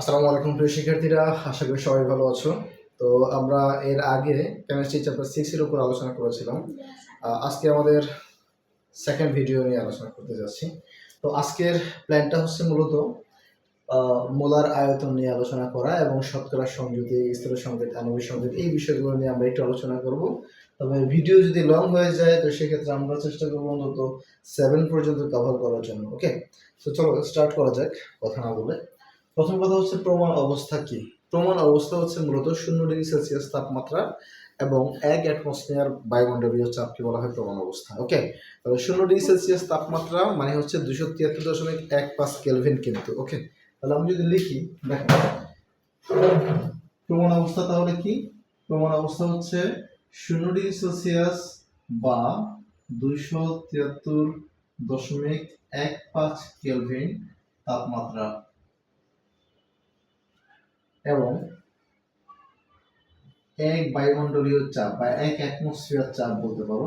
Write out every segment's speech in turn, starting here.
আসসালামু আলাইকুম প্রিয় শিক্ষার্থীরা, আশা করি সবাই ভালো আছো। তো আমরা এর আগে কেমিস্ট্রি চ্যাপ্টার 6 এর উপর আলোচনা করেছিলাম। আজকে আমাদের সেকেন্ড ভিডিও নিয়ে আলোচনা করতে যাচ্ছি। তো আজকের প্ল্যানটা হচ্ছে মূলত মোলার আয়তন নিয়ে আলোচনা করা এবং শতকরা সংযুতি, স্থূল সংকেত, আণবিক সংকেত এই বিষয়গুলো নিয়ে আমরা একটু আলোচনা করব। তবে ভিডিও যদি লং হয়ে যায় তো সেক্ষেত্রে আমরা চেষ্টা করবো অন্তত 7 পর্যন্ত কভার করার জন্য। ওকে, তো চলো স্টার্ট করা যাক কথা না বলে। প্রথম কথা হচ্ছে প্রমাণ অবস্থা কি। প্রমাণ অবস্থা হচ্ছে মূলত 0°C তাপমাত্রা এবং 1 অ্যাটমসফিয়ার বায়ুমণ্ডলীয় চাপকে বলা হয় প্রমাণ অবস্থা। ওকে, তাহলে 0°C তাপমাত্রা মানে হচ্ছে 273.15 কেলভিন কিন্তু। ওকে, তাহলে আমি যদি লিখি, দেখো প্রমাণ অবস্থা তাহলে কি? প্রমাণ অবস্থা হচ্ছে 0°C বা 273.15 কেলভিন তাপমাত্রা এবং 1 বায়ুমণ্ডলীয় চাপ বা 1 অ্যাটমসফিয়ার চাপ বলতে পারো।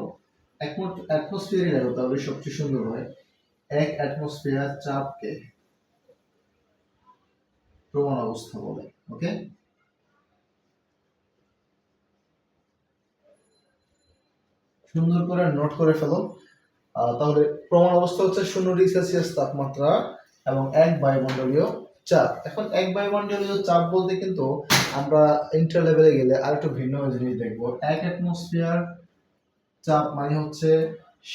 অ্যাটমসফিয়ারই লাগো তাহলে সবচেয়ে সুন্দর হয়। 1 অ্যাটমসফিয়ার চাপকে প্রমাণ অবস্থা বলে। ওকে, সুন্দর করে নোট করে ফেলো। তাহলে প্রমাণ অবস্থা হচ্ছে 0°C তাপমাত্রা এবং 1 বায়ুমণ্ডলীয় চাপ। এখন 1 বায়ুমণ্ডলীয় চাপ বলতে কিন্তু আমরা ইন্টার লেভেলে গেলে আরেকটু ভিন্ন জিনিস দেখবো। 1 অ্যাটমসফিয়ার চাপ মানে হচ্ছে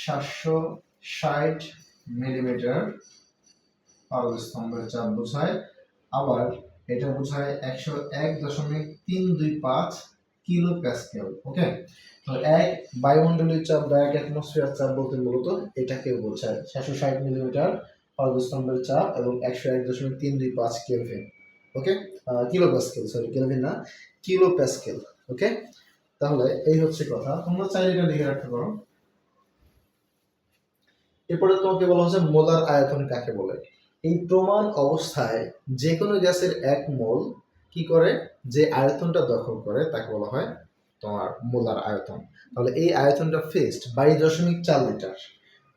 760 মিলিমিটার পারদ স্তম্ভের চাপ বোঝায়। আবার এটা বোঝায় 101.325 কিলো প্যাসকেল। ওকে, তো 1 বায়ুমণ্ডলীয় চাপ বা 1 অ্যাটমসফিয়ার চাপ বলতে মূলত এটাকে বোঝায় 760 মিলিমিটার পারদ স্তম্ভের চাপ এবং 101.325 কেলভিন। ওকে, কিলো প্যাসকেল, সরি কেলভিন না, কিলো প্যাসকেল। ওকে, তাহলে এই হচ্ছে কথা। তোমরা চাইলে এটা লিখে রাখতে পারো। এরপরে তোমাকে বলা হচ্ছে মোলার আয়তন কাকে বলে। এই প্রমাণ অবস্থায় যে কোনো গ্যাসের 1 মোল কি করে, যে আয়তনটা দখল করে তাকে বলা হয় তোমার মোলার আয়তন। তাহলে এই আয়তনটা ফিক্সড 22.4 লিটার।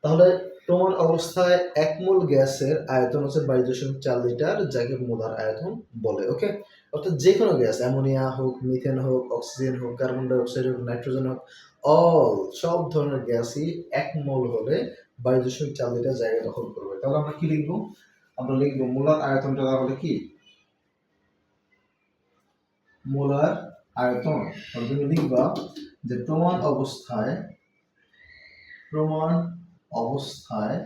তাহলে প্রমাণ অবস্থায় 1 মোল গ্যাসের আয়তন হচ্ছে 22.4 লিটার, যাকে মোলার আয়তন বলে। ওকে, অর্থাৎ যে কোনো গ্যাস, অ্যামোনিয়া হোক, মিথেন হোক, অক্সিজেন হোক, কার্বন ডাই অক্সাইড হোক, নাইট্রোজেন হোক, সব ধরনের গ্যাসই 1 মোল হলে 22.4 লিটার জায়গা দখল করবে। তাহলে আমরা কি লিখবো? আমরা লিখবো মোলার আয়তনটা তাহলে কি? মোলার আয়তন। তাহলে তুমি লিখবা যে প্রমাণ অবস্থায়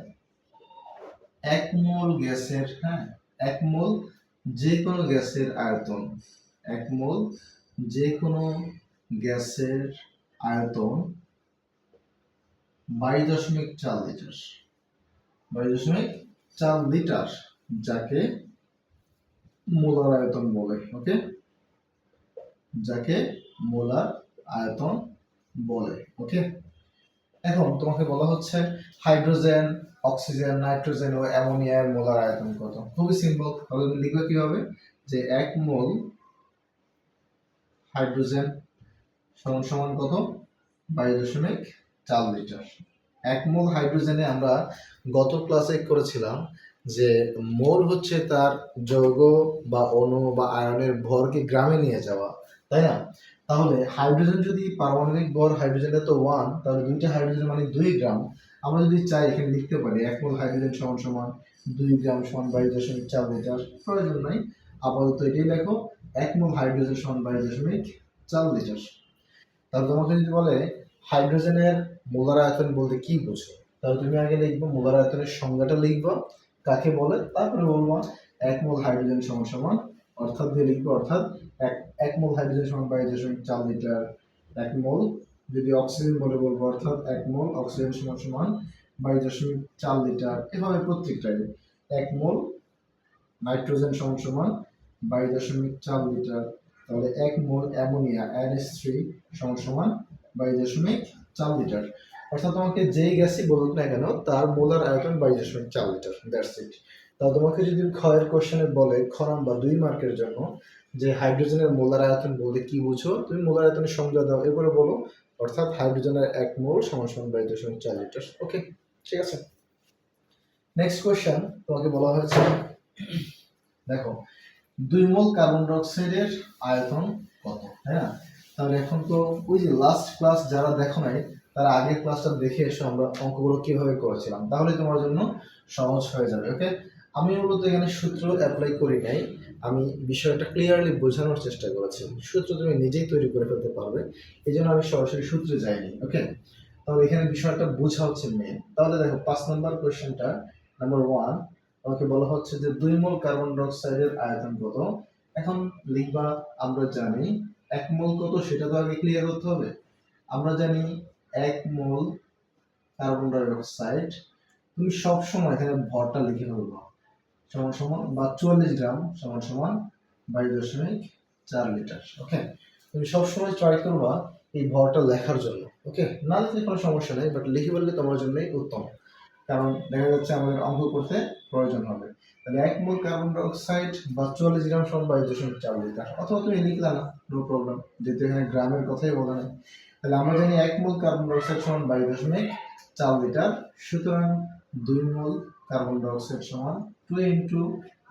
1 মোল গ্যাসের, 1 মোল যে কোনো গ্যাসের আয়তন, 1 মোল যে কোনো গ্যাসের আয়তন 22.4 লিটার, 22.4 লিটার, যাকে মোলার আয়তন বলে। ওকে, যাকে মোলার আয়তন বলে। ওকে, এখন তোমাকে বলা হচ্ছে হাইড্রোজেন, অক্সিজেন, নাইট্রোজেন ও অ্যামোনিয়ার মোলার আয়তন কত। খুবই সিম্পল। তাহলে তুমি লিখবে কিভাবে, যে 1 মোল হাইড্রোজেন সমান সমান কত, 22.4 লিটার। 1 মোল হাইড্রোজেনে আমরা গত ক্লাসে করেছিলাম যে মোল হচ্ছে তার যৌগ বা অণু বা আয়নের ভরকে গ্রামে নিয়ে যাওয়া, তাই না? তাহলে হাইড্রোজেন যদি পারমাণবিক ভর, হাইড্রোজেনটা তো 1, তাহলে দুইটা হাইড্রোজেন মানে 2 গ্রাম। আমরা যদি চাই এখানে লিখতে পারি 1 মোল হাইড্রোজেন সমান সমান 2 গ্রাম সমান 22.4 লিটার। প্রয়োজন নাই, আপাতত এটাই লেখো, 1 মোল হাইড্রোজেন সমান 22.4 লিটার। তাহলে তোমাকে যদি বলে হাইড্রোজেনের মোলার আয়তন বলতে কি বোঝো, তাহলে তুমি আগে লিখবো মোলার আয়তনের সংজ্ঞাটা লিখবা কাকে বলে, তারপরে বলবো 1 মোল হাইড্রোজেন সমান সমান, অর্থাৎ দিয়ে লিখবো, অর্থাৎ 1 মোল হাইড্রোজেন সমান 22.4 লিটার। 1 মোল যদি অক্সিজেন বলে বলবো, অর্থাৎ 1 মোল অক্সিজেন সমান সমান 22.4 লিটার। এভাবে প্রত্যেকটাই 1 মোল নাইট্রোজেন সমান সমান 22.4 লিটার। তাহলে 1 মোল অ্যামোনিয়া NH3 সমান সমান 22.4 লিটার। অর্থাৎ তোমাকে যেই গ্যাসই বলুক না কেন তার মোলার আয়তন 22.4 লিটার। That's it. তাহলে তোমাকে যদি ক্ষয়ের কোশ্চেনে বলে খ নাম্বার 2 মার্কের জন্য যে হাইড্রোজেনের মোলার আয়তন বলতে কি বুঝো, তুমি মোলার আয়তনের সংজ্ঞা দাও, এরপরে বলো, অর্থাৎ হাইড্রোজেনের 1 মোল সমান সমান 22.4 লিটার। ওকে, ঠিক আছে। নেক্সট কোশ্চেন তোমাকে বলা হয়েছে, দেখো 2 মোল কার্বন ডাই অক্সাইডের আয়তন কত, তাই না? তাহলে এখন তো ওই যে লাস্ট ক্লাস যারা দেখো নাই তারা আগের ক্লাসটা দেখে এসে আমরা অঙ্কগুলো কিভাবে করেছিলাম, তাহলে তোমার জন্য সহজ হয়ে যাবে। ওকে, আমি মূলত এখানে সূত্র অ্যাপ্লাই করি নাই, আমি বিষয়টা ক্লিয়ারলি বোঝানোর চেষ্টা করেছি। সূত্র তুমি নিজেই তৈরি করে ফেলতে পারবে, এই জন্য আমি সরাসরি সূত্রে যাইনি। ওকে, তাহলে এখানে বিষয়টা বোঝা হচ্ছে মেন। তাহলে দেখো 5 নম্বর কোয়েশ্চেনটা, নাম্বার 1 আমাকে বলা হচ্ছে যে 2 মোল কার্বন ডাই অক্সাইডের আয়তন কত। এখন লিখবা, আমরা জানি 1 মোল কত সেটা তো আগে ক্লিয়ার করতে হবে। আমরা জানি 1 মোল কার্বন ডাই অক্সাইড, তুমি সব সময় এখানে ভরটা লিখে ফেলবা, সমান সমান বা 44 গ্রাম সমান সমান 22.4 লিটার। ওকে, তুমি সবসময় ট্রাই করবা এই ভরটা লেখার জন্য। ওকে, না লিখলে কোনো সমস্যা নেই, বাট লিখে ফেললে তোমার জন্যই উত্তম, কারণ দেখা যাচ্ছে আমাদের অঙ্ক করতে প্রয়োজন হবে। তাহলে 1 মোল কার্বন ডাই অক্সাইড বা 44 গ্রাম সমান 22.4 লিটার, অথবা তুমি লিখলা না, নো প্রবলেম, যেহেতু এখানে গ্রামের কথাই বলা নেই। তাহলে আমরা জানি 1 মোল কার্বন ডাই অক্সাইড সমান 22.4 লিটার, সুতরাং 2 মোল কার্বন ডাই অক্সাইড সমান 2 ইন্টু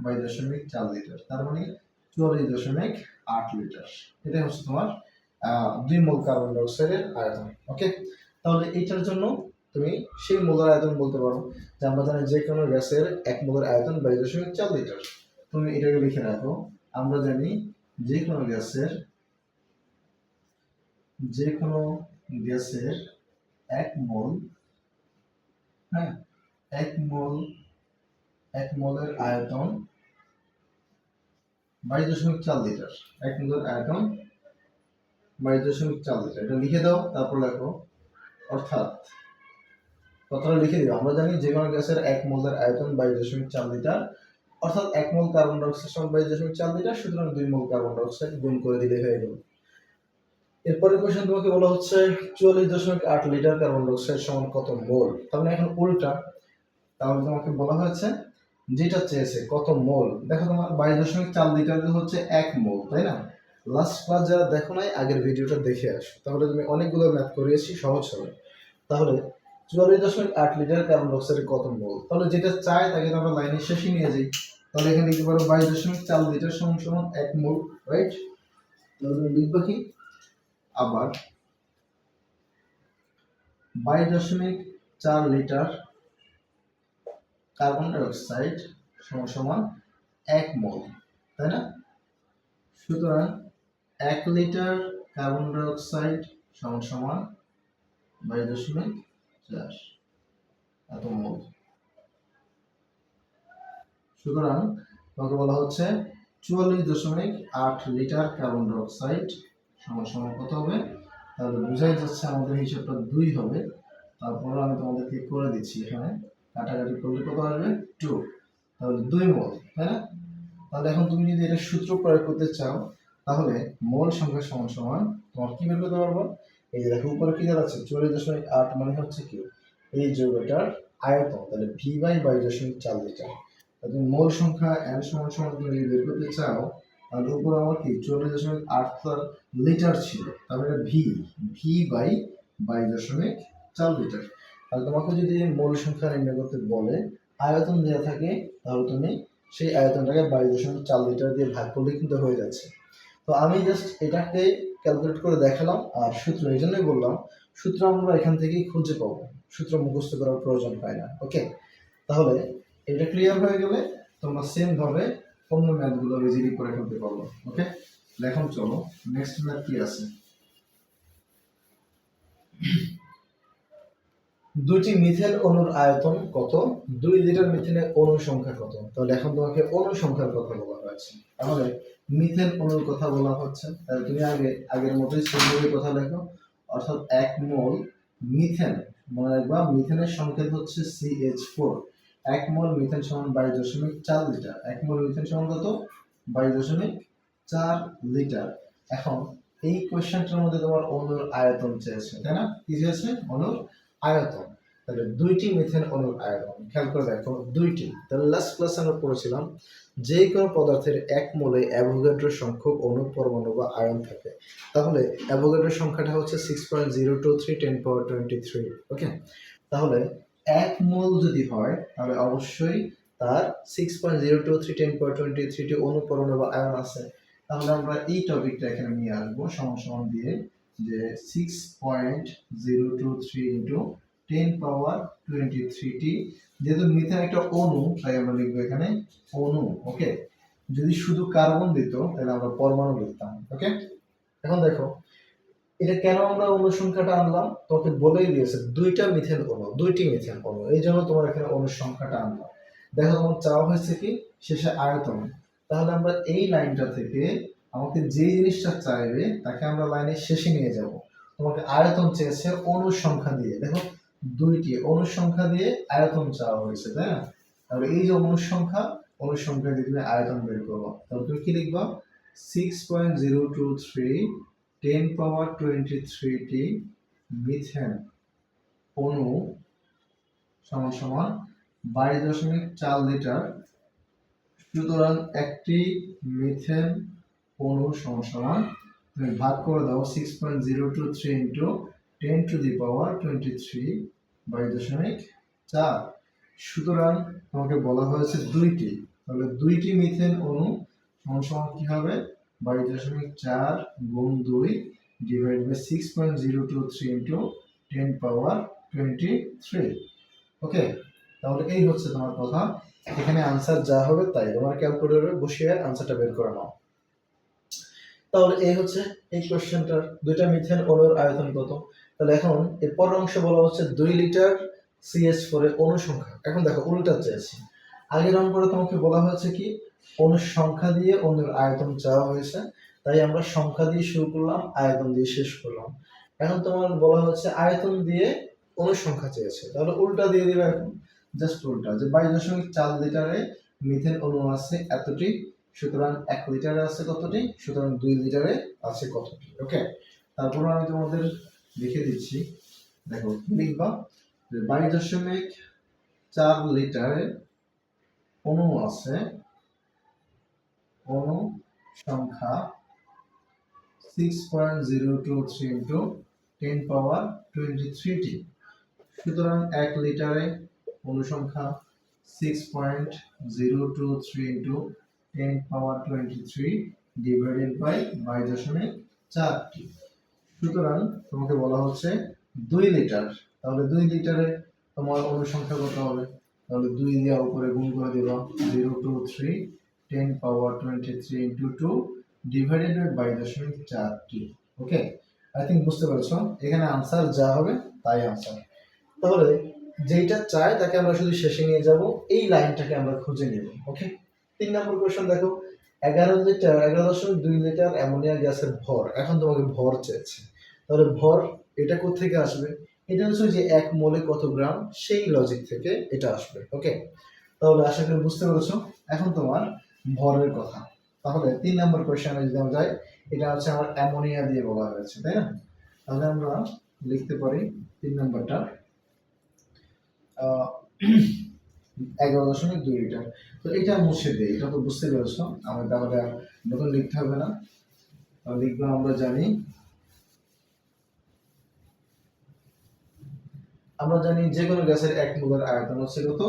22.4 লিটার, তার মানে 44.8 লিটার। এটাই হচ্ছে তোমার 2 মোল কার্বন ডাই অক্সাইডের আয়তন। ওকে, তাহলে এইটার জন্য তুমি সেই মোলের আয়তন বলতে পারো, যে আমরা জানি যে কোনো গ্যাসের 1 মোলের আয়তন 22.4 লিটার। তুমি এটাকে লিখে রাখো, আমরা জানি যে কোনো গ্যাসের 1 মোল, হ্যাঁ, 1 মোলের আয়তন 22.4 লিটার। 1 মোলের আয়তন 22.4 লিটার, এটা লিখে দাও, তারপর লেখো। অর্থাৎ কথাটা লিখে দিও, আমরা জানি যে কোনো গ্যাসের 1 মোলের আয়তন 22.4 লিটার, অর্থাৎ 1 মোল কার্বন ডাই অক্সাইড সমান 22.4 লিটার, সুতরাং 2 মোল কার্বন ডাই অক্সাইড গুণ করে দিলে হয়ে গেল। এরপরে কোশ্চেন তোমাকে বলা হচ্ছে 44.8 লিটার কার্বন ডাই অক্সাইড সমান কত মোল। তাহলে এখন উল্টা, তাহলে তোমাকে বলা হয়েছে যেটা চেয়েছে কত মোল। দেখো তোমার 22.4 লিটার হচ্ছে 1 মোল, তাই না? লাস্ট ক্লাস যারা দেখো নাই আগের ভিডিওটা দেখে আসো, তাহলে তুমি অনেকগুলো ম্যাথ করিয়েছি, সহজ হবে। তাহলে 44.8 লিটার কার্বন ডাই অক্সাইডের কত মোল, তাহলে যেটা চাই তাকে আমরা লাইনের শেষে নিয়ে যাই। তাহলে এখানে লিখতে পারো 22.4 লিটার সমান সমান 1 মোল, রাইট? তাহলে তুমি লিখবা কি, আবার 22.4 লিটার কার্বন ডাই অক্সাইড সমান সমান 1 মোল, তাই না? সুতরাং 1 লিটার কার্বন ডাই অক্সাইড সমান সমান 22.4 এত মোল। সুতরাং তোমাকে বলা হচ্ছে 44.8 লিটার কার্বন ডাই অক্সাইড সমান সমান কত হবে। তাহলে বোঝাই যাচ্ছে আমাদের হিসাবটা 2 হবে। তারপর আমি তোমাদেরকে করে দিচ্ছি, এখানে কাটাকাটি করলে কত আসবে, 2। তাহলে 2 মোল, তাই না? তাহলে এখন তুমি যদি এটা সূত্র প্রয়োগ করতে চাও, তাহলে মোল সংখ্যা সমান সমান তোমার কি বের করতে পারবো, এই যে দেখো উপরে কি দাঁড়াচ্ছে 44.8, মানে হচ্ছে কি এই যৌগটার আয়তন, তাহলে ভি বাই 22.4 লিটার। তুমি মোল সংখ্যা n সমান সমান তুমি যদি বের করতে চাও, তাহলে উপরে আমার কি 44.8 লিটার ছিল, তাহলে ভি বাই 22.4 লিটার। তাহলে তোমাকে যদি মোল সংখ্যা নির্ণয় করতে বলে, আয়তন দেওয়া থাকে, তাহলে তুমি সেই আয়তনটাকে 22.4 লিটার দিয়ে ভাগ করলে কিন্তু হয়ে যাচ্ছে। তো আমি জাস্ট এটাকে ক্যালকুলেট করে দেখালাম, আর সূত্র এই জন্যই বললাম, সূত্র আমরা এখান থেকেই খুঁজে পাবো, সূত্র মুখস্থ করার প্রয়োজন হয় না। ওকে, তাহলে এটা ক্লিয়ার হয়ে গেলে তোমরা সেম ভাবে অন্য ম্যাথগুলো ইজিলি করে ফেলতে পারবো। ওকে, এখন চলো নেক্সট ম্যাথ কি আছে। দুটি মিথেন অণুর আয়তন কত, 2 লিটার মিথেনের অণু সংখ্যা কত। তাহলে এখন তোমাকে অণু সংখ্যার কথা বলা হয়েছে, তাহলে মিথেন অণুর কথা বলা হচ্ছে, তাহলে তুমি আগের মতোই সিম্বলের কথা লেখো। অর্থাৎ 1 মোল মিথেন, মনে রাখবা মিথেনের সংকেত হচ্ছে CH4। 1 মোল মিথেন সমান 22.4 লিটার। 1 মোল মিথেন সমান কত, 22.4 লিটার। এখন এই কোশ্চেনটার মধ্যে তোমার অণুর আয়তন চেয়েছে, তাই না? কি চেয়েছে, অণুর আয়তন। তাহলে 2টি মিথেন অণুর আয়তন খেয়াল করে দেখো, 2টি। তাহলে লাস্ট ক্লাসে আমরা পড়েছিলাম যে কোনো পদার্থের 1 মোলে অ্যাভোগাড্রো সংখ্যক অণু, পরমাণু বা আয়ন থাকে। তাহলে অ্যাভোগাড্রো সংখ্যাটা হচ্ছে 6.023 10^23। ওকে, তাহলে 1 মোল যদি হয় তাহলে অবশ্যই তার 6.023 10.23 অণু পরমাণু বা আয়ন আছে, তাহলে আমরা এই টপিকটা এখানে নিয়ে আসবো সমান সমান দিয়ে যে 6.023 ইন্টু 10^23 যেহেতু মিথেন একটা অণু তাই আমরা লিখবো এখানে অণু। ওকে, যদি শুধু কার্বন দিত তাহলে আমরা পরমাণু লিখতাম। ওকে, এখন দেখো এটা কেন আমরা অণু সংখ্যাটা আনলাম, তোমাকে বলেই দিয়েছে দুইটি মিথেন অণু, এই জন্য তোমার এখানে অণুর সংখ্যাটা আনলাম। দেখো তোমার চাওয়া হয়েছে কি শেষে আয়তন, তাহলে আমরা এই লাইনটা থেকে আমাকে যে জিনিসটা চাইবে তাকে আমরা লাইনের শেষে নিয়ে যাব। তোমাকে আয়তন চেয়েছে অণুর সংখ্যা দিয়ে, দেখো দুইটি অণুর সংখ্যা দিয়ে আয়তন চাওয়া হয়েছে, তাই না? তাহলে এই যে অণুর সংখ্যা দিয়ে তুমি আয়তন বের করবো, তাহলে তুমি কি লিখবা 6.023 10^23 মিথেন অণু সমান সমান 22.4 লিটার। সুতরাং একটি মিথেন অণু সমান সমান তুমি ভাগ করে দাও 6.023 ইন্টু 10^23 22.4। সুতরাং তোমাকে বলা হয়েছে দুইটি, তাহলে দুইটি মিথেন অণু সমান সমান কি হবে 22.4 গুণ 2 ডিভাইড বাই 6.023 ইন্টু 10^23। ওকে, তাহলে এই হচ্ছে তোমার কথা। এখানে আনসার যা হবে তাই তোমার ক্যালকুলেটরে বসিয়ে আনসারটা বের করে নাও। তাহলে এই হচ্ছে এই কোশ্চেনটার দুইটা মিথেন অণুর আয়তন কত। তাহলে এখন এর পরের অংশে বলা হচ্ছে 2 লিটার CH4 এর অণু সংখ্যা। এখন দেখো উল্টা চেয়েছি, আগের অঙ্কটা তোমাকে বলা হয়েছে কি অণুর সংখ্যা দিয়ে অণুর আয়তন চাওয়া হয়েছে, তাই আমরা সংখ্যা দিয়ে শুরু করলাম আয়তন দিয়ে শেষ করলাম। এখন তোমার বলা হচ্ছে আয়তন দিয়ে অণুর সংখ্যা চেয়েছে, তাহলে উল্টা দিয়ে দিবে। এখন জাস্ট উল্টা যে 22.4 লিটারে মিথেন অণু আছে এতটি, সুতরাং 1 লিটারে আছে কতটি, সুতরাং 2 লিটারে আছে কতটি। ওকে, তারপর আমি তোমাদের লিখে দিচ্ছি, দেখো কি লিখবা যে 22.4 লিটারে অণু আছে, অণু সংখ্যা 6.023 ইন্টু 10^23 সুতরাং 1 লিটারে অণু সংখ্যা 6.023 ইন্টু 10^23 ডিভাইডেড বাই 22.4। সুতরাং তোমাকে বলা হচ্ছে 2 লিটার, তাহলে 2 লিটারে তোমার অণু সংখ্যা কত হবে, তাহলে 2 দিয়ে উপরে গুণ করে দিবা 023 10^23 into 2 divided by 22.4। Okay, I think বুঝতে পারছো, এখানে আনসার যা হবে তাই আনসার। তাহলে যেটা চাই তাকে আমরা শুধু শেষে নিয়ে যাব, এই লাইনটাকে আমরা খুঁজে নেব। ওকে, 3 নম্বর কোশ্চেন দেখো 11.2 লিটার অ্যামোনিয়া গ্যাসের ভর। এখন তোমাকে ভর চেয়েছে, তাহলে ভর এটা কোথা থেকে আসবে, এটা হচ্ছে যে 1 মোলে কত গ্রাম, সেই লজিক থেকে এটা আসবে। ওকে, তাহলে আশা করি বুঝতে পেরেছো এখন তোমার ভরের কথা। তাহলে 3 নম্বর কোশ্চেনে যদি আমরা যাই, এটা হচ্ছে আমার অ্যামোনিয়া দিয়ে বলা হয়েছে, তাই না? তাহলে আমরা লিখতে পারি 3 নম্বরটা 11.2 লিটার। তো এটা মুছে দেই, এটা তো বুঝতে পেরেছো, আমরা তাহলে নতুন লিখতে হবে না। তাহলে লিখবো আমরা জানি যে কোনো গ্যাসের 1 মোলের আয়তন হচ্ছে কত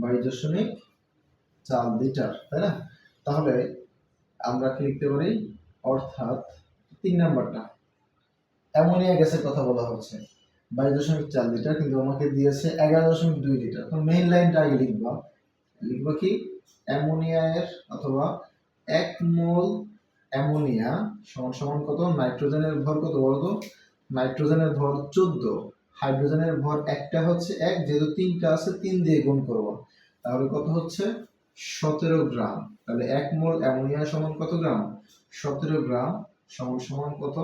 22.4 লিটার, তাই না? তাহলে আমরা কি লিখতে পারি, অর্থাৎ 3 নাম্বারটা অ্যামোনিয়া গ্যাসের কথা বলা হচ্ছে 22.4 লিটার, কিন্তু আমাকে দিয়েছে 11.2 লিটার। তো মেইন লাইনটা আগে লিখবা কি অ্যামোনিয়ার অথবা 1 মোল অ্যামোনিয়া সমান সমান কত, নাইট্রোজেনের ভর কত বলো তো, নাইট্রোজেনের ভর 14, হাইড্রোজেনের ভর একটা হচ্ছে 1, যেহেতু 3টা আছে 3 দিয়ে গুণ করব, তাহলে কত হচ্ছে 17 গ্রাম। তাহলে 1 মোল অ্যামোনিয়া সমান কত গ্রাম, 17 গ্রাম সমান সমান কত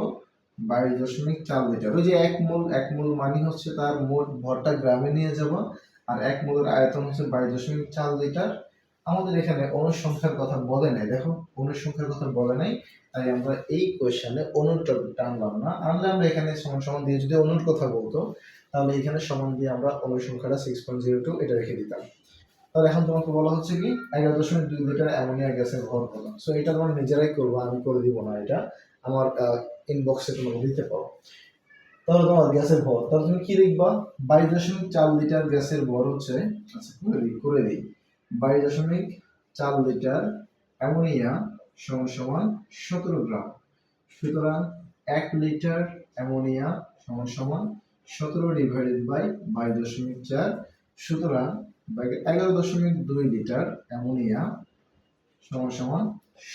22.4 লিটার। ওই যে 1 মোল মানে হচ্ছে তার মোট ভরটা গ্রামে নিয়ে যাব, আর 1 মোলের আয়তন হচ্ছে 22.4 লিটার। আমাদের এখানে অণুর সংখ্যার কথা বলে নাই, দেখো অণুর সংখ্যার কথা বলে নাই, তাই আমরা এই কোশ্চেনে অণুর টপিকটা আনলাম না। আনলে আমরা এখানে সমান সমান দিয়ে যদি অণুর কথা বলতো, তাহলে এখানে সমান দিয়ে আমরা অণুর সংখ্যাটা 6.02 এটা রেখে দিতাম। তাহলে এখন তোমাকে বলা হচ্ছে কি 11.2 লিটার অ্যামোনিয়া গ্যাসের ভর কত। সো এটা তোমরা নিজেরাই করবো, আমি করে দিব না, এটা আমার ইনবক্সে তোমরা দিতে পারো। তাহলে তোমার গ্যাসের ভর, তাহলে তুমি কি লিখবা 22.4 লিটার গ্যাসের ভর হচ্ছে, আচ্ছা করে দিই 22.4 লিটার অ্যামোনিয়া সমান সমান 17 গ্রাম। সুতরাং 1 লিটার অ্যামোনিয়া সমান সমান 17 ডিভাইডেড বাই 22.4, সুতরাং 11.2 লিটার অ্যামোনিয়া সমান সমান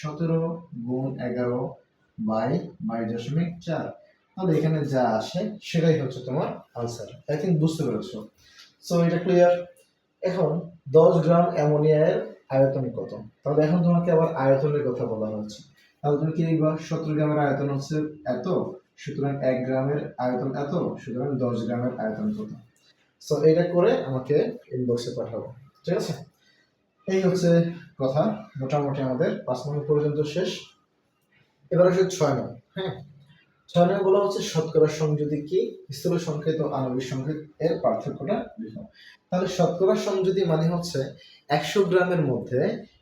17 গুণ 11 বাই 22.4। তাহলে এখানে যা আসে সেটাই হচ্ছে তোমার আনসার। আই থিঙ্ক বুঝতে পেরেছো। সো এটা ক্লিয়ার। এখন 10 গ্রাম অ্যামোনিয়ার আয়তন কত? তাহলে এখন তোমাকে আবার আয়তনের কথা বলা হচ্ছে। তাহলে তুমি কি লিখবা? 17 গ্রামের আয়তন হচ্ছে এত, সুতরাং 1 গ্রামের আয়তন এত, সুতরাং 10 গ্রামের আয়তন কত। সো এটা করে আমাকে ইনবক্সে পাঠাবো, ঠিক আছে? এই হচ্ছে কথা। মোটামুটি আমাদের 5 নম্বর পর্যন্ত শেষ। এবার আসে 6 নম্বর। হ্যাঁ, 6 নম্বর বলা হচ্ছে শতকরা সংযুতি কি, স্থূল সংকেত ও আণবিক সংকেত এর পার্থক্যটা লিখো। তাহলে শতকরা সংযুতি মানে হচ্ছে 100 গ্রামের মধ্যে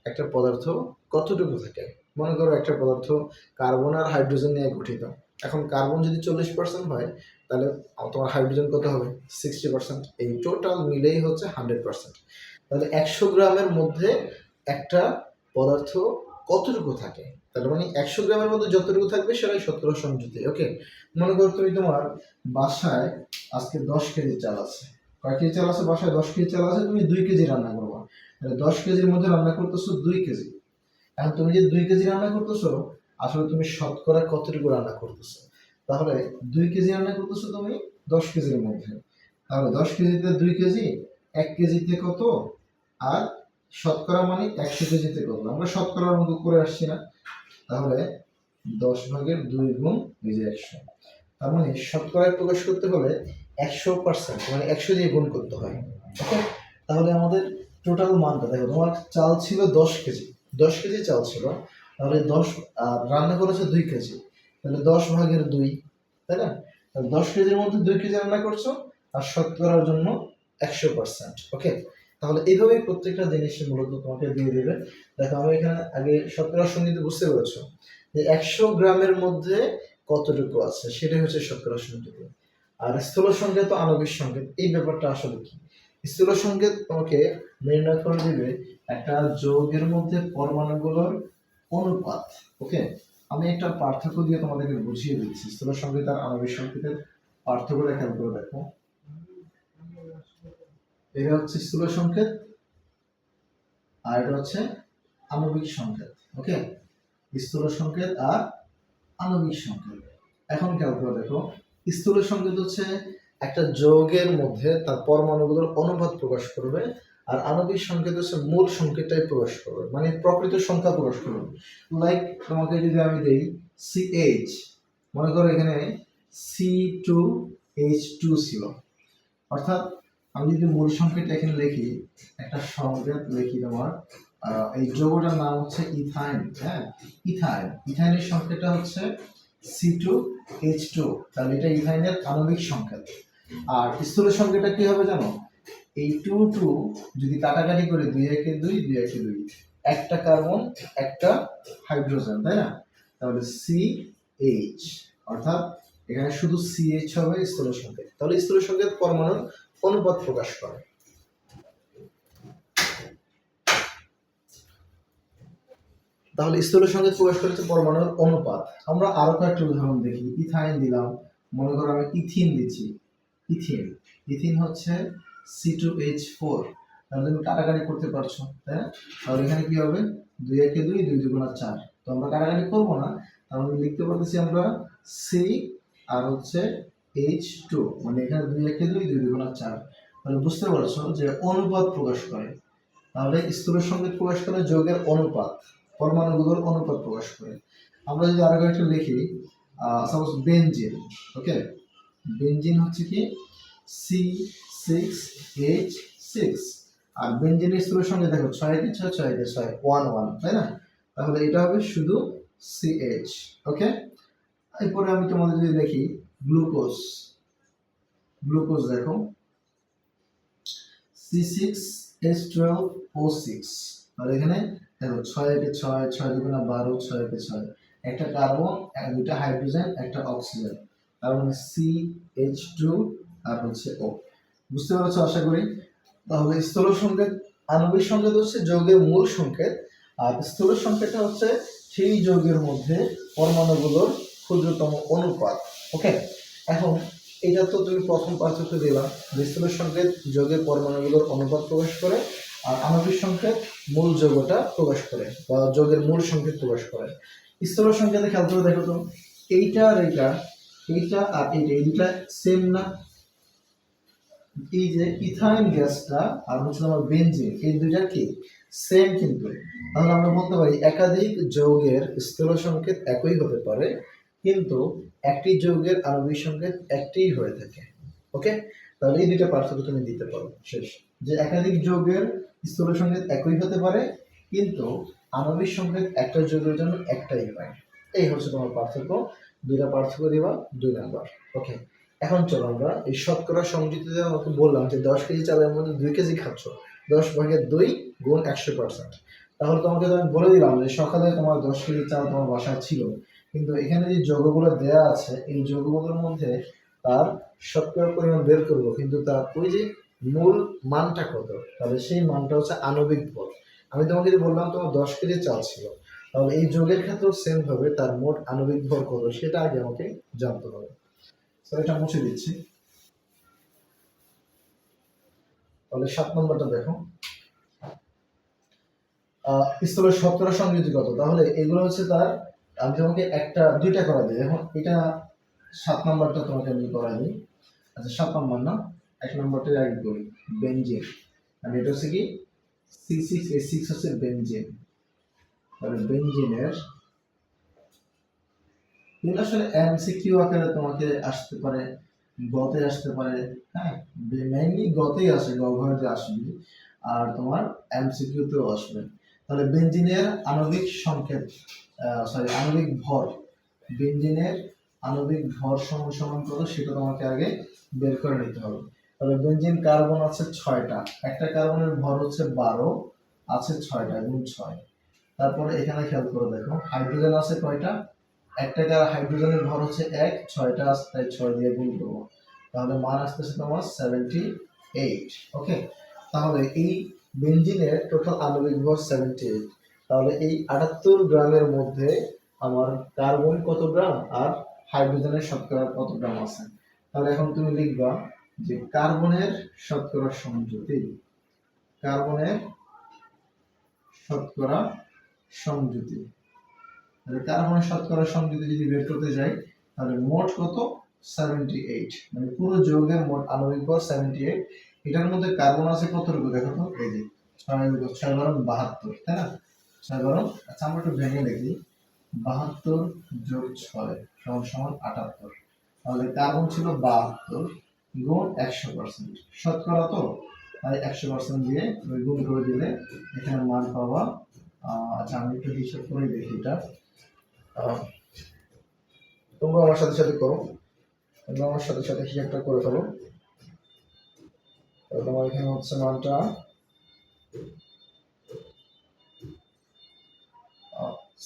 একটা পদার্থ কতটুকু থাকে। মনে করো একটা পদার্থ কার্বন আর হাইড্রোজেন নিয়ে গঠিত। এখন কার্বন যদি 40% হয়, তাহলে তোমার হাইড্রোজেন কত হবে? 60%। এই টোটাল মিলেই হচ্ছে 100%। তাহলে 100 গ্রামের মধ্যে একটা পদার্থ কতটুকু থাকে, তার মানে 100 গ্রামের মধ্যে যতটুকু থাকবে সেটাই শতকরা সংযুতি। ওকে, মনে করো তুমি তোমার বাসায় আজকে 10 কেজি চাল আছে। কয় কেজি চাল আছে বাসায়? 10 কেজি চাল আছে। তুমি 2 কেজি রান্না করবা। তাহলে 10 কেজির মধ্যে রান্না করতেছো 2 কেজি। এখন তুমি যে 2 কেজি রান্না করতেছো, আসলে তুমি শতকরা কতটুকু রান্না করতেছো? তাহলে 2 কেজি রান্না করতেছো তুমি 10 কেজির মধ্যে। তাহলে 10 কেজিতে 2 কেজি, 1 কেজিতে কত, আর শতকরা মানে 100 কেজিতে কত। আমরা শতকরার অঙ্ক করে আসছি না? তাহলে 10 ভাগের 2 গুণ এই যে 100। তার মানে শতকরায় প্রকাশ করতে হলে 100%, মানে 100 দিয়ে গুণ করতে হয়। ওকে, তাহলে আমাদের টোটাল মানটা দেখো, তোমার চাল ছিল 10 কেজি, 10 কেজি চাল ছিল। তাহলে 10 রান্না করেছে 2 কেজি, তাহলে 10 ভাগের 2, তাই না? তাহলে 10 কেজির মধ্যে 2 কেজি রান্না করছো, আর শতকরার জন্য 100%। ওকে, তাহলে এইভাবেই প্রত্যেকটা জিনিস মূলত তোমাকে দিয়ে দেবে। দেখো আমি এখানে আগে শতকরা সংযুতি বুঝতে পেরেছো যে 100 গ্রামের মধ্যে কতটুকু আছে, সেটাই হচ্ছে শতকরা সংযুতি। আর স্থূল সংকেত ও আণবিক সংকেত, এই ব্যাপারটা আসলে কি? স্থূল সংকেত তোমাকে নির্ণয় করে দিবে একটা যৌগের মধ্যে পরমাণুগুলোর অনুপাত। ওকে, আমি একটা পার্থক্য দিয়ে তোমাদেরকে বুঝিয়ে দিচ্ছি। স্থূল সংকেত আর আণবিক সংকেতের পার্থক্যটা খেয়াল করে দেখো। এটা হচ্ছে স্থূল সংকেত, আর এটা হচ্ছে আণবিক সংকেত। ওকে, স্থূল সংকেত আর আণবিক সংকেত। এখন খেয়াল করে দেখো, স্থূল সংকেত হচ্ছে একটা যৌগের মধ্যে তার পরমাণুগুলোর অনুপাত প্রকাশ করবে, আর আণবিক সংকেত হচ্ছে মূল সংকেতটাই প্রকাশ করবে, মানে প্রকৃত সংখ্যা প্রকাশ করবে। লাইক তোমাকে যদি আমি দেই CH, মনে করো এখানে C2H2 ছিল, অর্থাৎ আমি যদি মূল সংকেত এখানে লিখি, একটা সংকেত লিখি তোমার, এই যৌগটার নাম হচ্ছে ইথাইন। হ্যাঁ, ইথাইনের সংকেতটা হচ্ছে C2H2, তাহলে এটা ইথাইনের আণবিক সংকেত। আর স্থূল সংকেতটা কি হবে জানো? এই 2 যদি কাটাকাটি করে 2 একে 2, 2 একে 2, একটা কার্বন একটা হাইড্রোজেন, তাই না? তাহলে CH, অর্থাৎ এখানে শুধু CH হবে স্থূল সংকেত। তাহলে স্থূল সংকেত পরমাণুর অনুপাত প্রকাশ করে। তাহলে স্থূল সংকেত প্রকাশ করেছে পরমাণুর অনুপাত। আমরা আরো কয়েকটা উদাহরণ দেখি। ইথাইন দিলাম, মনে করো আমি ইথিন দিচ্ছি। ইথিন হচ্ছে C2H4, তাহলে তুমি কাটাকাটি করতে পারছো, তাই না? তাহলে এখানে কি হবে? 2 একে 2, 2 দুগুণা 4। তো আমরা কাটাকাটি করবো না, তাহলে লিখতে পারতেছি আমরা C আর হচ্ছে H2, মানে এখানে 2 একে 2, 2 দুগুণা 4। তাহলে বুঝতে পারছো যে অনুপাত প্রকাশ করে। তাহলে স্থূল সংকেত প্রকাশ করে যৌগের অনুপাত, পরমাণুগুলোর অনুপাত প্রকাশ করে। আমরা যদি আরো একটা লিখি, সাপোজ বেনজিন। ওকে, বেনজিন হচ্ছে কি C6H6, আর বেনজিনের স্থূল সংকেত দেখো 6 একে 6, 6 একে 6, 1 1, তাই না? তাহলে এটা হবে শুধু CH। ওকে, এরপরে আমি তোমাদের যদি দেখি গ্লুকোজ দেখো C6H12O6, আর এখানে দেখো 6 একে 6, 6 দুগুণা 12, 6 একে 6, একটা কার্বন, দুইটা হাইড্রোজেন, একটা অক্সিজেন, তার মানে CH2 আর হচ্ছে O। বুঝতে পারছো আশা করি? তাহলে স্থূল সংকেত আণবিক সংকেত হচ্ছে যৌগের মূল সংকেত, আর স্থূল সংকেতটা হচ্ছে সেই যৌগের মধ্যে পরমাণুগুলোর ক্ষুদ্রতম অনুপাত। ওকে, এখন এটা তো তুমি প্রথম পার্থক্য দিলাম যে স্থূল সংকেত যৌগের পরমাণুগুলোর অনুপাত প্রকাশ করে, আর আণবিক সংকেত মূল যৌগটা প্রকাশ করে বা যৌগের মূল সংকেত প্রকাশ করে। স্থূল সংকেতে খেয়াল করে দেখো তো, এইটা আর এইটা, এইটা আর এইটা, এই দুটা সেম না? এই যে ইথাইন গ্যাসটা আর হচ্ছে আমার বেনজিন, এই দুইটা কি সেম? কিন্তু তাহলে আমরা বলতে পারি একাধিক যৌগের স্থূল সংকেত একই হতে পারে, কিন্তু একটি যৌগের আণবিক সংকেত একটিই হয়ে থাকে। ওকে, তাহলে এই দুইটা পার্থক্য তুমি দিতে পারো। শেষ, যে একাধিক যৌগের স্থূল সংকেত একই হতে পারে, কিন্তু আণবিক সংকেত একটা যৌগের জন্য একটাই হয়। এই হচ্ছে তোমার পার্থক্য। দুইটা পার্থক্য দিবা 2 নাম্বার। ওকে, এখন চলো আমরা এই শতকরা সংযুক্তিতে আমাকে বললাম যে 10 কেজি চালের মধ্যে 2 কেজি খাচ্ছ, 10/2 গুণ 100%। তাহলে তোমাকে তো আমি বলে দিলাম যে সকালে তোমার 10 কেজি চাল তোমার বাসায় ছিল, কিন্তু এখানে যে যৌগগুলো দেয়া আছে এই যৌগগুলোর মধ্যে তার শতকরা পরিমাণ বের করবো, কিন্তু তার ওই যে মূল মানটা কত, তাহলে সেই মানটা হচ্ছে আণবিক ভর। আমি তোমাকে যে বললাম তোমার 10 কেজি চাল ছিল, তাহলে এই যৌগের ক্ষেত্রেও সেম ভাবে তার মোট আণবিক ভর কত সেটা আগে আমাকে জানতে হবে। এটা মুছে দিচ্ছি। তাহলে 7 নম্বরটা দেখো, স্থলের শতকরা সংযুতি কত। তাহলে এগুলো হচ্ছে তার, আমি তোমাকে একটা দুইটা করা দিই। এখন এটা 7 নম্বরটা তোমাকে আমি করাই দিই। আচ্ছা 7 নম্বর না, 1 নম্বরটা এক করি, বেনজিন। আর এটা হচ্ছে কি C6H6 হচ্ছে বেনজিন। তাহলে বেনজিনের এগুলো আসলে এমসিকিউ আকারে তোমাকে আসতে পারে, গতে আসতে পারে। হ্যাঁ, মেইনলি গতেই আসে, গঘরে আসবে, আর তোমার এমসিকিউ তেও আসবে। তাহলে বেনজিনের আণবিক সংকেত, আণবিক ভর, বেনজিনের আণবিক ভর সমান কত সেটা তোমাকে আগে বের করে নিতে হবে। তাহলে বেনজিন কার্বন আছে 6টা, একটা কার্বনের ভর হচ্ছে 12, আছে 6টা, গুণ 6। তারপরে এখানে খেয়াল করে দেখো হাইড্রোজেন আছে কয়টা, একটা হাইড্রোজেনের ভর হচ্ছে 1, 6টা আছে, তাই 6 দিয়ে গুণ করবো, তাহলে মান আসতেছে তোমার 78। ওকে, তাহলে এই বেনজিনের টোটাল আণবিক ভর 78। তাহলে এই 78 গ্রামের মধ্যে আমার কার্বন কত গ্রাম আর হাইড্রোজেনের শতকরা কত গ্রাম আছে। তাহলে এখন তুমি লিখবা যে কার্বনের শতকরা সংযুতি, কার্বনের শতকরা সংযুতি। তাহলে কার্বনের শতকরা সংযুতি যদি বের করতে যাই, তাহলে মোট কত 78, মানে পুরো যৌগের মোট আণবিক ভর 78। এটার মধ্যে কার্বন আছে কতটুকু দেখো তো, এই যে 6 × 72, তাই না? 6 × আচ্ছা আমরা একটু ভেঙে দেখি, 72 + 6 = 78। তাহলে কার্বন ছিল 72 গুণ 100%, শতকরা তো, তাই 100% দিয়ে তুমি গুণ করে দিলে এখানে মান পাবা। আচ্ছা আমি একটু হিসাব করে দেখি এটা, তোমরা আমার সাথে সাথে করো, তোমরা আমার সাথে সাথে হিসাবটা করে ফেলো। তোমার এখানে হচ্ছে মানটা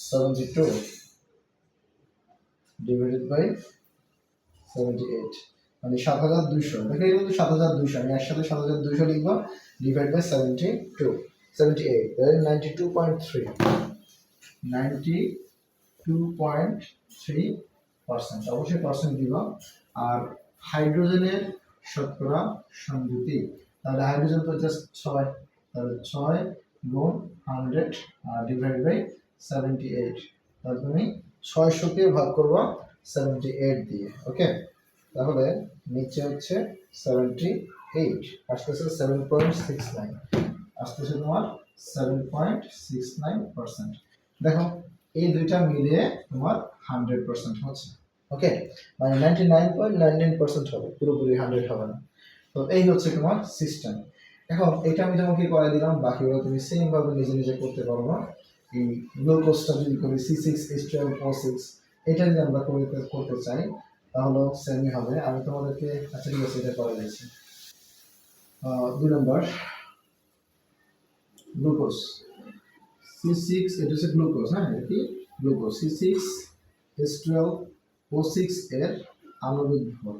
72 ডিভাইডেড বাই 78, মানে 7200। দেখো এটা কিন্তু 7200, আমি একসাথে 7200 লিখবো, ডিভাইড বাই 72, 78, তাহলে 92.3, 92.3%, অবশ্যই পার্সেন্ট দিবা। আর হাইড্রোজেনের শতকরা সংযুতি, তাহলে হাইড্রোজেন তো জাস্ট 6, তাহলে 6 গুণ 100 ডিভাইড বাই 78, তাহলে তুমি 600 কে ভাগ করবা 78 দিয়ে। ওকে, তাহলে নিচে হচ্ছে 78, আসতেছে 7.69, আসতেছে তোমার 7.69%। দেখো এই দুইটা মিলিয়ে তোমার 100% হচ্ছে। ওকে, মানে 99.99% হবে, পুরোপুরি 100 হবে না। তো এই হচ্ছে তোমার সিস্টেম। এখন এটা আমি তোমাকে করে দিলাম, বাকিগুলো তুমি সেম ভাবে নিজে নিজে করতে পারবা। এই গ্লুকোজটা যদি করি C6H12O6, এটা যদি আমরা করতে চাই তাহলে সেমই হবে। আমি তোমাদেরকে, আচ্ছা ঠিক আছে এটা করে দিচ্ছি। 2 নম্বর গ্লুকোজ C6, এটা হচ্ছে গ্লুকোজ। হ্যাঁ, এটা কি গ্লুকোজ, C6H12O6 এর আণবিক ভর,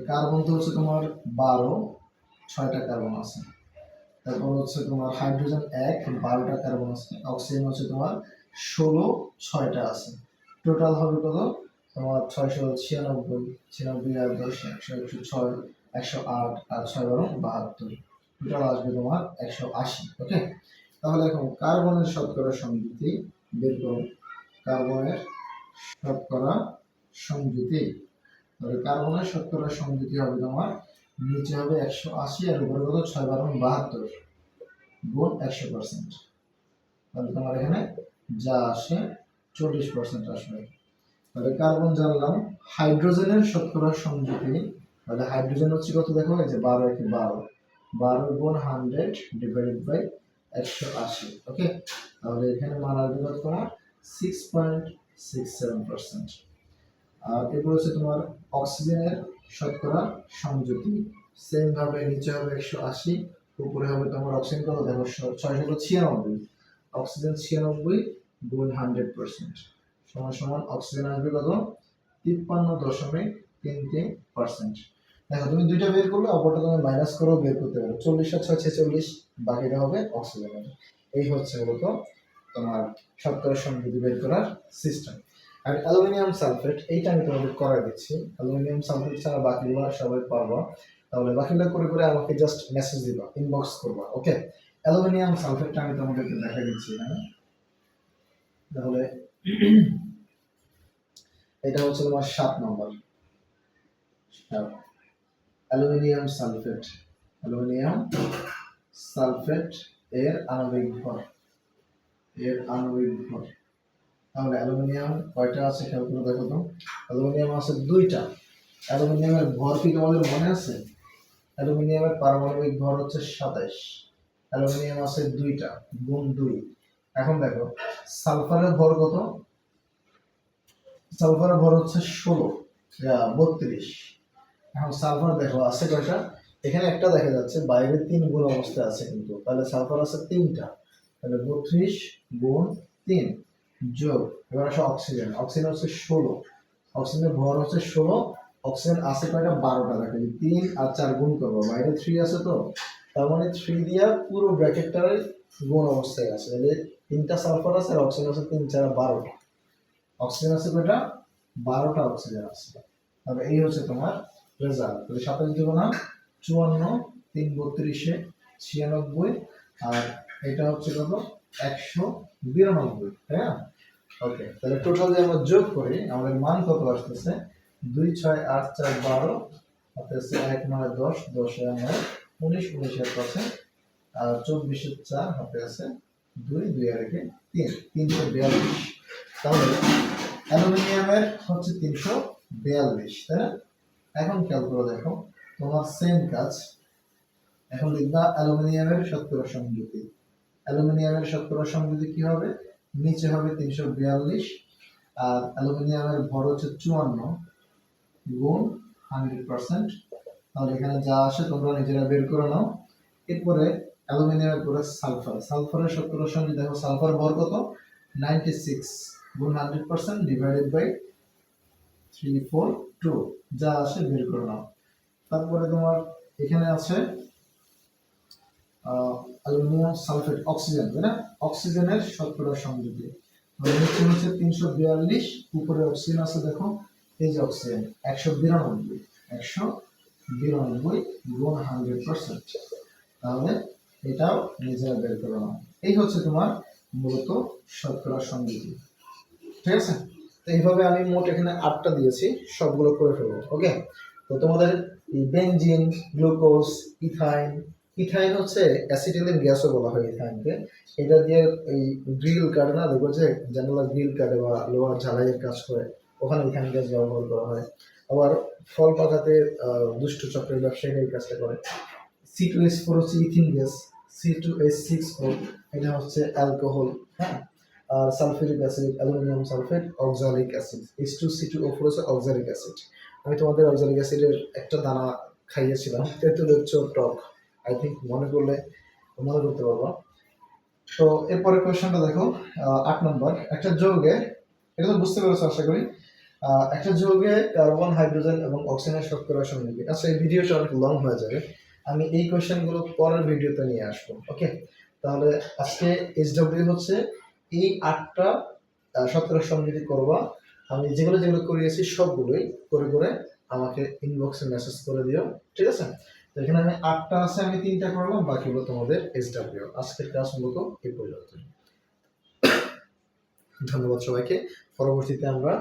কার্বন তো হচ্ছে তোমার 12, 6টা কার্বন আছে। তারপর হচ্ছে তোমার হাইড্রোজেন 1 12টা কার্বন আছে, অক্সিজেন হচ্ছে তোমার 16 6টা আছে। টোটাল হবে কত তোমার 696, 96 আর 10 100 106 108 আর 6 12 72, টোটাল আসবে তোমার 180। ওকে, তাহলে এখন কার্বনের শতকরা সংযুতি বের করো। কার্বনের শতকরা সংযুতি, তাহলে কার্বনের শতকরা সংযুতি হবে তোমার নিচে হবে 180 আর উপরে কত 6 12 72 গুণ 100%, তাহলে তোমার এখানে যা আসে 40% আসবে। তাহলে কার্বন জানলাম। হাইড্রোজেনের শতকরা সংযুতি, তাহলে হাইড্রোজেন হচ্ছে কত দেখো, এই যে 12 একে 12, 12 গুণ 100 ডিভাইডেড বাই 180। ওকে, তাহলে এখানে মান আসবে কত তোমার 6.67%। আর এরপর হচ্ছে তোমার অক্সিজেনের শতকরা সংযুতি, সেম ভাবে নিচে হবে 180, উপরে হবে তোমার অক্সিজেন কত দেখো 696, অক্সিজেন 96 গুণ 100% সমান সমান অক্সিজেন আসবে কত 53.33%। দেখো তুমি দুইটা বের করলে অপরটা তুমি মাইনাস করেও বের করতে পারো, 40 আর 6 46, বাকিটা হবে অক্সিজেনের। এই হচ্ছে মূলত তোমার শতকরা সংযুতি বের করার সিস্টেম। আর অ্যালুমিনিয়াম সালফেট এইটা আমি তোমাদের করাই দিচ্ছি, অ্যালুমিনিয়াম সালফেট ছাড়া বাকিগুলো সবাই পারবা, তাহলে বাকিটা করে করে আমাকে জাস্ট মেসেজ দিবা, ইনবক্স করবা। ওকে, অ্যালুমিনিয়াম সালফেটটা আমি তোমাদেরকে দেখাই দিচ্ছি এখানে। তাহলে এটা হচ্ছে তোমার 7 নম্বর, অ্যালুমিনিয়াম সালফেট। অ্যালুমিনিয়াম সালফেট এর আণবিক ভর, এর আণবিক ভর। তাহলে অ্যালুমিনিয়াম কয়টা আছে খেয়াল করে দেখো তো। অ্যালুমিনিয়াম আছে 2টা। অ্যালুমিনিয়ামের ভর কি তোমাদের মনে আছে? অ্যালুমিনিয়ামের পারমাণবিক ভর হচ্ছে 27। অ্যালুমিনিয়াম আছে 2টা, গুণ 2। এখন দেখো সালফারের ভর কত? সালফারের ভর হচ্ছে 16, 32। এখন সালফার দেখো আছে কয়টা? এখানে একটা দেখা যাচ্ছে, বাইরে 3 গুণ অবস্থায় আছে কিন্তু, তাহলে সালফার আছে 3টা, তাহলে 32 গুণ 3 যোগ, এবার আসে অক্সিজেন। অক্সিজেন হচ্ছে 16, অক্সিজেনের ভর হচ্ছে 16, অক্সিজেন আছে কয়টা 12টা, দেখো 3 আর 4 গুণ করবো, বাইরে 3 আছে তো, তার মানে 3 দিয়া পুরো ব্র্যাকেটটার গুণ অবস্থায় আছে, তাহলে 3টা সালফার আছে আর অক্সিজেন আছে 3 4 12টা, অক্সিজেন আছে কয়টা 12টা অক্সিজেন আছে। তাহলে এই হচ্ছে তোমার রেজাল্ট। তাহলে 27 দিব না 54, 3 32 96, আর এটা হচ্ছে কত 192, তাই না? ওকে, তাহলে টোটাল যদি আমরা যোগ করি আমাদের মান কত আসতেছে 2 6 8 4 12, হাতে আছে 1 9 10, 10 9 19, 19 এর পাশে আর 24 এর 4, হাতে আছে 2 2 আর 1 3, 342। তাহলে অ্যালুমিনিয়ামের হচ্ছে 342, তাই না? এখন খেয়াল করে দেখো তোমার সেম কাজ, এখন লিখবা অ্যালুমিনিয়ামের শতকরা সংযুতি। অ্যালুমিনিয়ামের শতকরা সংযুতি কি হবে? নিচে হবে 342 আর অ্যালুমিনিয়ামের ভর হচ্ছে 54 গুণ 100%, তাহলে এখানে যা আসে তোমরা নিজেরা বের করে নাও। এরপরে অ্যালুমিনিয়ামের পরে সালফার, সালফারের শতকরা সংযুতি দেখো, সালফার ভর কত 96 গুণ 100% ডিভাইডেড বাই 342, যা আসে বের করে নাও। তারপরে তোমার এখানে আছে অ্যালুমিনিয়াম সালফেট অক্সিজেন, তাই না? অক্সিজেনের শতকরা সংযুতি, নিচে হচ্ছে 342, উপরে অক্সিজেন আছে দেখো, এই যে অক্সিজেন 192, 192 গুণ 100%, তাহলে এটাও নিজেরা বের করে নাও। এই হচ্ছে তোমার মূলত শতকরা সংযুতি, ঠিক আছে? তো এইভাবে আমি মোট এখানে 8টা দিয়েছি, সবগুলো করে ফেলবো। ওকে, তো তোমাদের বেনজিন, গ্লুকোজ, ইথাইন, ইথাইন হচ্ছে অ্যাসিটিলিন গ্যাসও বলা হয় ইথাইনকে, এটা দিয়ে এই গ্রিল কাটে না, দেখবো যে জানালা গ্রিল কাটে বা লোহার ঝালাইয়ের কাজ করে, ওখানে ইথাইন গ্যাস ব্যবহার করা হয়। আবার ফল পাকাতে দুষ্ট চক্রের ব্যবসায়ীরা এই কাজটা করে। C2H4 হচ্ছে ইথিন গ্যাস, C2H6O এটা হচ্ছে অ্যালকোহল, হ্যাঁ। আর sulphuric acid, aluminium sulphate, oxalic acid, H2C2O4 হচ্ছে অক্সালিক অ্যাসিড। আমি তোমাদের অক্সালিক অ্যাসিডের একটা দানা খাইয়েছিলাম, তেঁতুলের চোর টক, আই থিঙ্ক মনে করতে পারবা। তো এরপরে কোয়েশ্চনটা দেখো, 8 নম্বর, একটা যৌগে, এটা তো বুঝতে পেরেছো আশা করি, একটা যৌগে কার্বন, হাইড্রোজেন এবং অক্সিজেনের শতকরা সংযুতি। আচ্ছা এই ভিডিওটা অনেক লং হয়ে যাবে, আমি এই কোয়েশ্চেনগুলো পরের ভিডিওতে নিয়ে আসবো। ওকে, তাহলে আজকে এইচডব্লিউ হচ্ছে এই 8টা 17 সম যদি করবা, আমি যেগুলো যেগুলো করিয়েছি সবগুলোই করে করে আমাকে ইনবক্সে মেসেজ করে দিও, ঠিক আছে? তো এখানে আমি 8টা আছে, আমি 3টা করলাম, বাকিগুলো তোমাদের এইচডব্লিউ। আজকের ক্লাস মূলত এই পর্যন্ত। ধন্যবাদ সবাইকে। পরবর্তীতে আমরা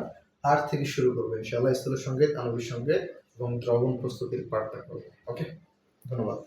8 থেকে শুরু করবো ইনশাআল্লাহ। স্থূল সংকেত, আণবিক সংকেত এবং দ্রবণ প্রস্তুতির পাঠটা করবো। ওকে, ধন্যবাদ।